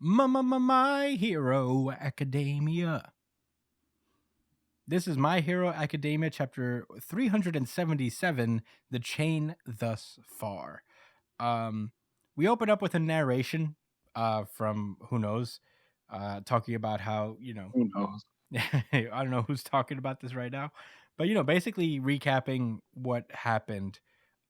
My Hero Academia. This is My Hero Academia, chapter 377, The Chain Thus Far. We open up with a narration from who knows, talking about how, Who knows? I don't know who's talking about this right now, but, basically recapping what happened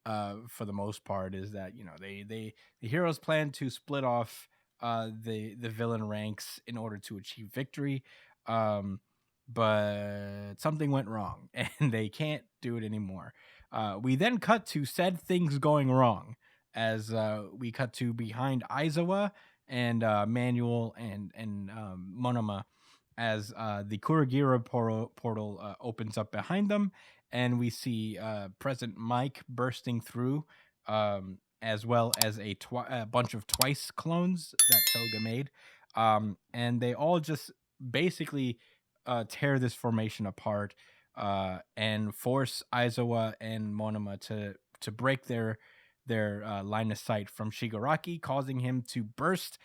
for the most part is that the heroes plan to split off the villain ranks in order to achieve victory, but something went wrong and they can't do it anymore. We then cut to said things going wrong as we cut to behind Aizawa and Manuel and Monoma as the Kurogiro portal opens up behind them, and we see President Mike bursting through, as well as a bunch of Twice clones that Toga made, and they all just basically tear this formation apart and force Aizawa and Monoma to break their line of sight from Shigaraki, causing him to burst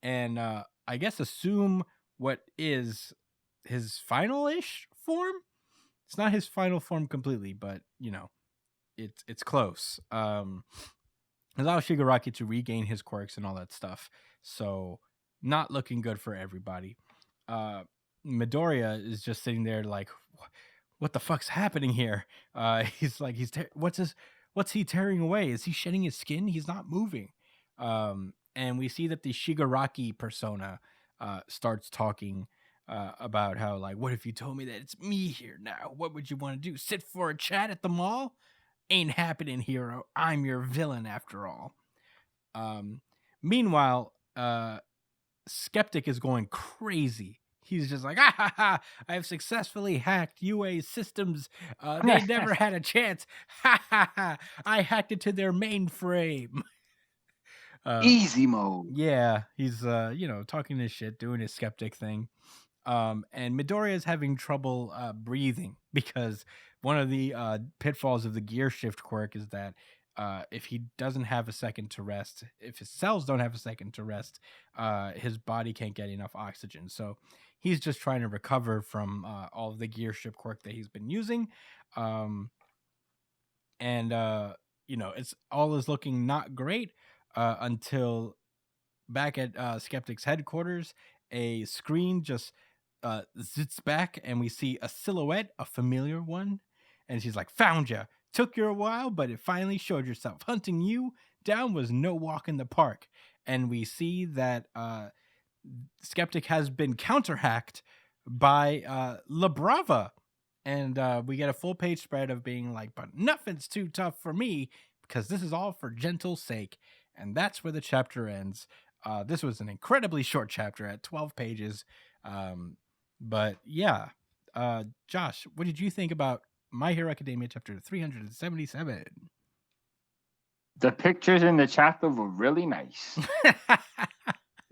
and I guess assume what is his final-ish form. It's not his final form completely, but it's close. Allow Shigaraki to regain his quirks and all that stuff. So not looking good for everybody. Midoriya is just sitting there like, what the fuck's happening here? He's like, what's he tearing away? Is he shedding his skin? He's not moving. And we see that the Shigaraki persona starts talking about how, like, what if you told me that it's me here now? What would you want to do? Sit for a chat at the mall? Ain't happening, hero. I'm your villain after all. Um, Meanwhile, Skeptic is going crazy. He's just like, ah, ha, ha, I have successfully hacked UA's systems. They never had a chance. Ha ha ha! I hacked into their mainframe. Easy mode. Yeah, he's talking his shit, doing his skeptic thing. And Midoriya is having trouble breathing because one of the pitfalls of the gear shift quirk is that if he doesn't have a second to rest, if his cells don't have a second to rest, his body can't get enough oxygen. So he's just trying to recover from all of the gear shift quirk that he's been using. And it's all is looking not great until back at Skeptic's headquarters, a screen just zits back and we see a silhouette, a familiar one. And she's like, found you. Took you a while, but it finally showed yourself. Hunting you down was no walk in the park. And we see that Skeptic has been counter-hacked by La Brava. And we get a full page spread of being like, but nothing's too tough for me because this is all for gentle sake. And that's where the chapter ends. This was an incredibly short chapter at 12 pages. But yeah, Josh, what did you think about My Hero Academia chapter 377? The pictures in the chapter were really nice.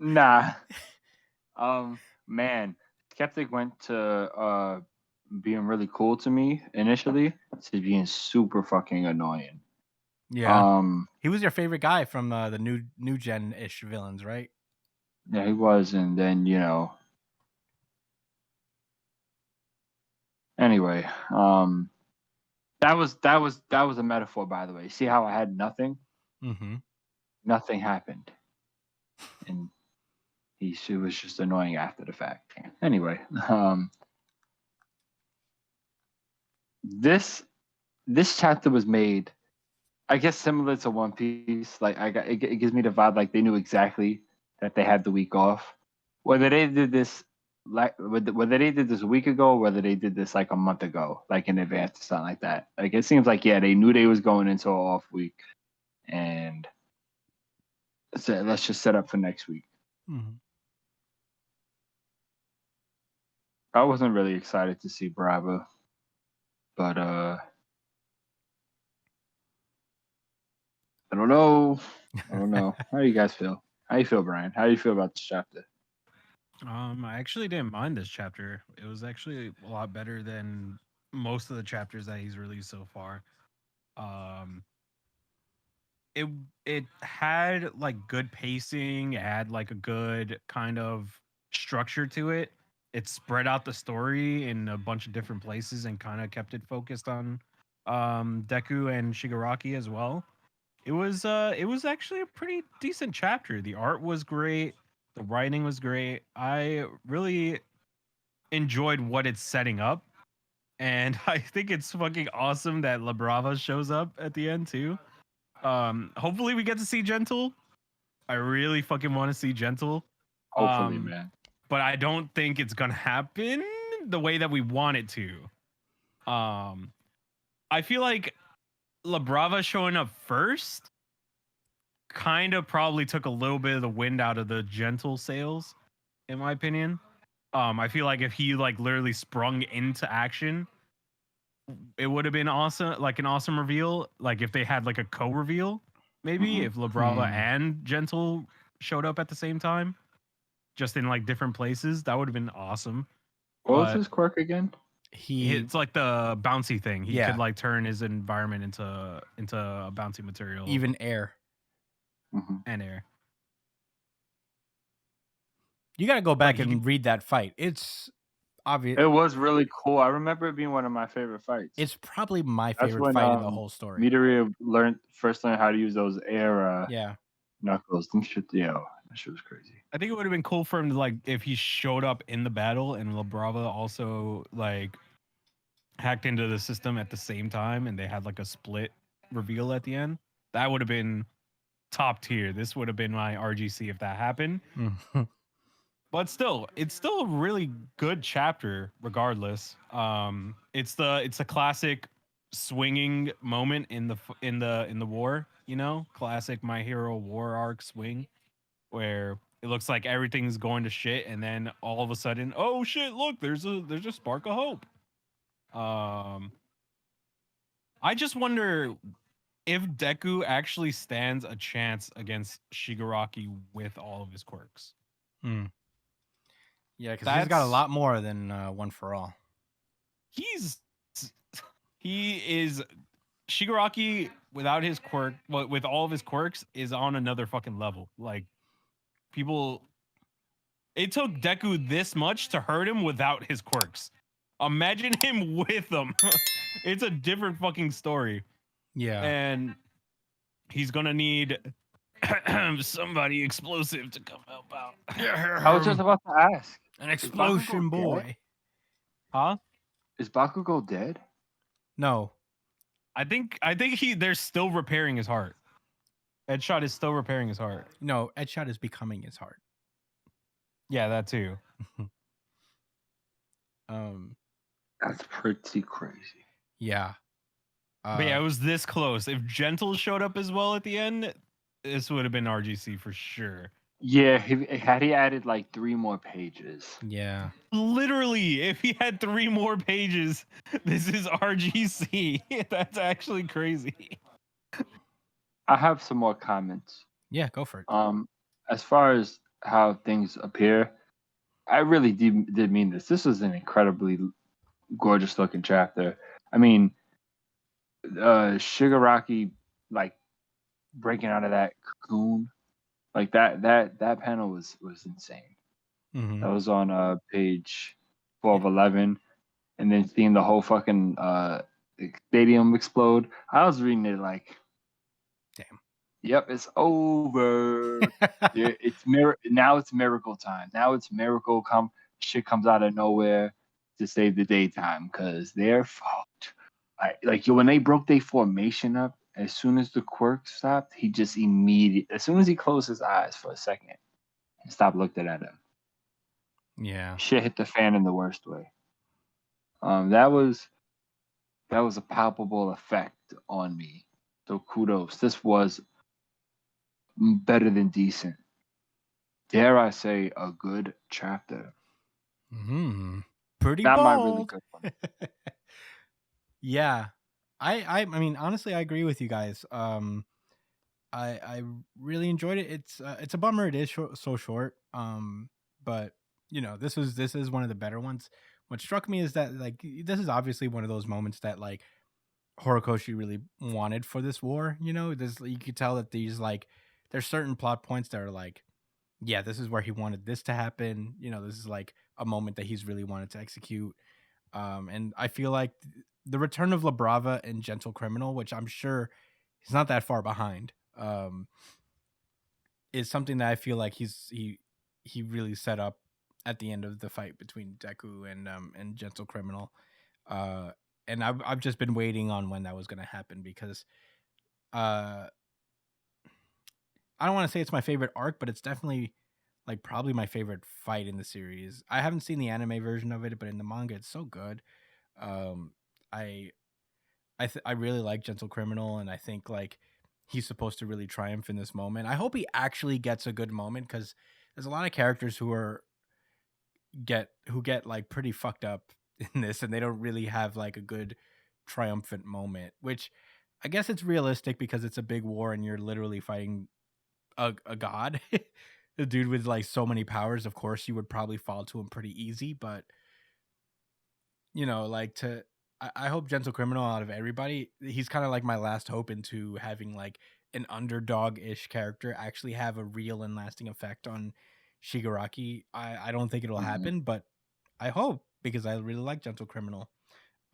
Nah. Man, Skeptic went to being really cool to me initially to being super fucking annoying. Yeah. He was your favorite guy from the new gen-ish villains, right? Yeah, he was, and then anyway, that was a metaphor, by the way. See how I had nothing? Mm-hmm. Nothing happened, and he was just annoying after the fact. Anyway, this chapter was made, I guess, similar to One Piece. Like it gives me the vibe like they knew exactly that they had the week off. Whether they did this whether they did this a week ago, or whether they did this like a month ago, like in advance or something like that. Like it seems like they knew they was going into an off week, and so let's just set up for next week. Mm-hmm. I wasn't really excited to see Bravo, but I don't know. How do you guys feel? How do you feel, Brian? How do you feel about this chapter? I actually didn't mind this chapter. It was actually a lot better than most of the chapters that he's released so far. it had like good pacing, it had like a good kind of structure to it. It spread out the story in a bunch of different places and kind of kept it focused on Deku and Shigaraki as well. It was actually a pretty decent chapter. The art was great, the writing was great. I really enjoyed what it's setting up. And I think it's fucking awesome that La Brava shows up at the end too. Hopefully we get to see Gentle. I really fucking want to see Gentle. Hopefully, man. But I don't think it's gonna happen the way that we want it to. I feel like La Brava showing up first kind of probably took a little bit of the wind out of the Gentle sails, in my opinion. I feel like if he like literally sprung into action, it would have been awesome, like an awesome reveal. Like if they had like a co-reveal, maybe if La Brava and Gentle showed up at the same time, just in like different places, that would have been awesome. What was his quirk again? It's like the bouncy thing. He Yeah. could like turn his environment into a bouncy material, Even air. and air. You got to go back and read that fight. It's obvious. It was really cool. I remember it being one of my favorite fights. It's probably my favorite fight in the whole story. Midoriya first learned how to use those air knuckles. That shit was crazy. I think it would have been cool for him to like if he showed up in the battle and La Brava also like hacked into the system at the same time and they had like a split reveal at the end. That would have been top tier. This would have been my RGC if that happened. But still, it's still a really good chapter regardless. It's a classic swinging moment in the war, you know? Classic My Hero War arc swing where it looks like everything's going to shit and then all of a sudden, oh shit, look, there's a spark of hope. I just wonder if Deku actually stands a chance against Shigaraki with all of his quirks. Yeah, because he's got a lot more than One for All. He is Shigaraki without his quirk, with all of his quirks, is on another fucking level. Like people, it took Deku this much to hurt him without his quirks. Imagine him with them. It's a different fucking story. Yeah, and he's gonna need somebody explosive to come help out. I was just about to ask. An explosion boy. Huh? Is Bakugo dead? No. I think they're still repairing his heart. Edshot is still repairing his heart. No, Edshot is becoming his heart. Yeah, that too. That's pretty crazy. Yeah. But yeah, it was this close. If Gentle showed up as well at the end, this would have been RGC for sure. Yeah, had he added like 3 more pages. Yeah. Literally, if he had 3 more pages, this is RGC. That's actually crazy. I have some more comments. Yeah, go for it. As far as how things appear, I really did mean this. This was an incredibly gorgeous looking chapter. I mean, Shigaraki like breaking out of that cocoon, like that panel was insane. That was on page 1211, and then seeing the whole fucking stadium explode. I was reading it like, damn. Yep, it's over. Now it's miracle time. Now it's miracle shit comes out of nowhere to save the daytime because they're fucked. When they broke their formation up, as soon as the quirk stopped, he just as soon as he closed his eyes for a second and stopped looking at him. Yeah. Shit hit the fan in the worst way. That was a palpable effect on me. So kudos. This was better than decent. Dare I say a good chapter. Pretty Not bold. my really good one. Yeah. I mean, honestly, I agree with you guys. I really enjoyed it. It's a bummer it is so short. But you know, this is one of the better ones. What struck me is that like this is obviously one of those moments that like Horikoshi really wanted for this war. You know, you could tell that there's certain plot points that are like, yeah, this is where he wanted this to happen. You know, this is like a moment that he's really wanted to execute. And I feel like the return of La Brava and Gentle Criminal, which I'm sure he's not that far behind, is something that I feel like he really set up at the end of the fight between Deku and Gentle Criminal. And I've just been waiting on when that was going to happen because I don't want to say it's my favorite arc, but it's definitely like probably my favorite fight in the series. I haven't seen the anime version of it, but in the manga, it's so good. Um, I I really like Gentle Criminal, and I think like he's supposed to really triumph in this moment. I hope he actually gets a good moment because there's a lot of characters who get like pretty fucked up in this, and they don't really have like a good triumphant moment. Which I guess it's realistic because it's a big war, and you're literally fighting a god. The dude with like so many powers, of course you would probably fall to him pretty easy, but you know, like I hope Gentle Criminal out of everybody, he's kind of like my last hope into having like an underdog-ish character actually have a real and lasting effect on Shigaraki. I don't think it'll Mhm. happen, but I hope because I really like Gentle Criminal.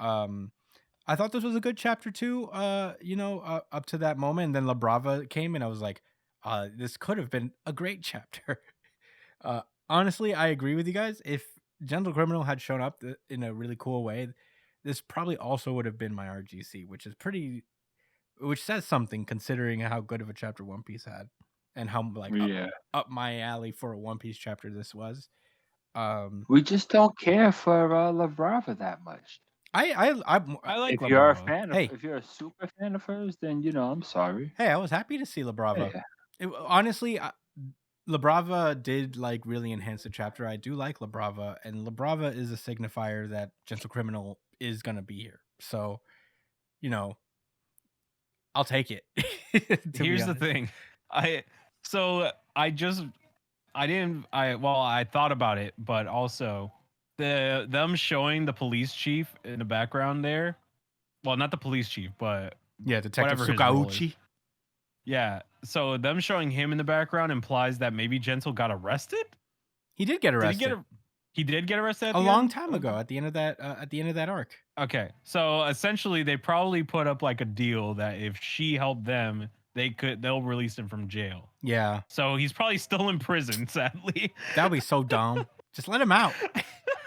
Um I thought this was a good chapter too, up to that moment. And then La Brava came and I was like, this could have been a great chapter. Honestly, I agree with you guys. If Gentle Criminal had shown up in a really cool way, this probably also would have been my RGC, which says something considering how good of a chapter One Piece had and how like Yeah. up my alley for a One Piece chapter this was. Um, We just don't care for La Brava that much. I like If you're a LeBron. fan of, Hey, if you're a super fan of hers, then I'm sorry. hey, I was happy to see La Brava. Yeah. Honestly, La Brava did like really enhance the chapter. I do like La Brava, and La Brava is a signifier that Gentle Criminal is gonna be here. So, you know, I'll take it. To be Here's the honest. thing. I so I just I didn't I well I thought about it, but also them showing the police chief in the background there. Well, not the police chief, but Yeah, Detective whatever his role is. Sukauchi. Yeah. So them showing him in the background implies that maybe Gentle got arrested. He did get Did he arrested get he did get arrested at a the long end? time ago at the end of that arc. Okay. So essentially they probably put up like a deal that if she helped them, they'll release him from jail. Yeah, So he's probably still in prison, sadly. that would be so dumb. Just let him out.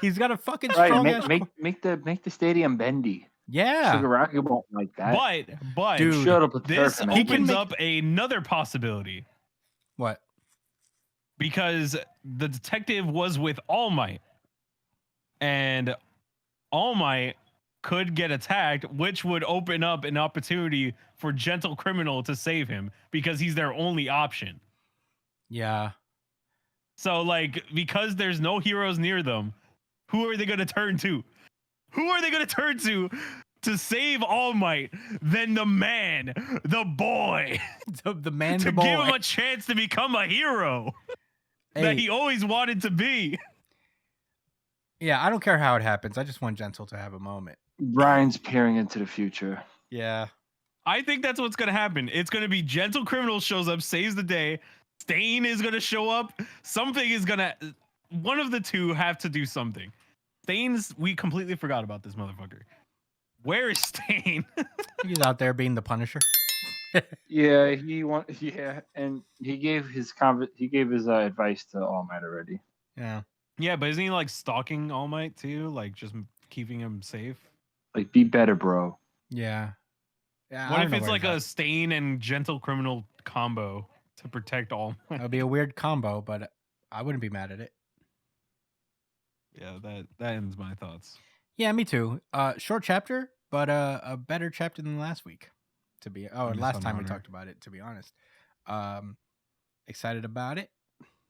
He's got a fucking Right. strong Make ass. make the stadium bendy. Yeah, Shigaraki won't like that. But Dude, Shut up with this turf, man. opens up another possibility what? because the detective was with All Might, and All Might could get attacked, which would open up an opportunity for Gentle Criminal to save him because he's their only option. Yeah, So, like, because there's no heroes near them, who are they going to turn to? Who are they going to turn to save All Might than the man, the boy, the man, to the give boy. him a chance to become a hero that Hey, he always wanted to be? yeah, I don't care how it happens. I just want Gentle to have a moment. Brian's peering into the future. Yeah, I think that's what's going to happen. It's going to be Gentle Criminal shows up, saves the day. Stain is going to show up. Something is going to... One of the two have to do something. Stain's... We completely forgot about this motherfucker. Where is Stain? he's out there being the Punisher. Yeah, and he gave his advice to All Might already. Yeah, Yeah, but isn't he like stalking All Might too? Like just keeping him safe? Like, be better, bro. yeah. Yeah. What if it's like a Stain and Gentle Criminal combo to protect All Might? That'd be a weird combo, but I wouldn't be mad at it. Yeah, that ends my thoughts. Yeah, me too. Short chapter, but a better chapter than last week. Last time we talked about it. To be honest, excited about it.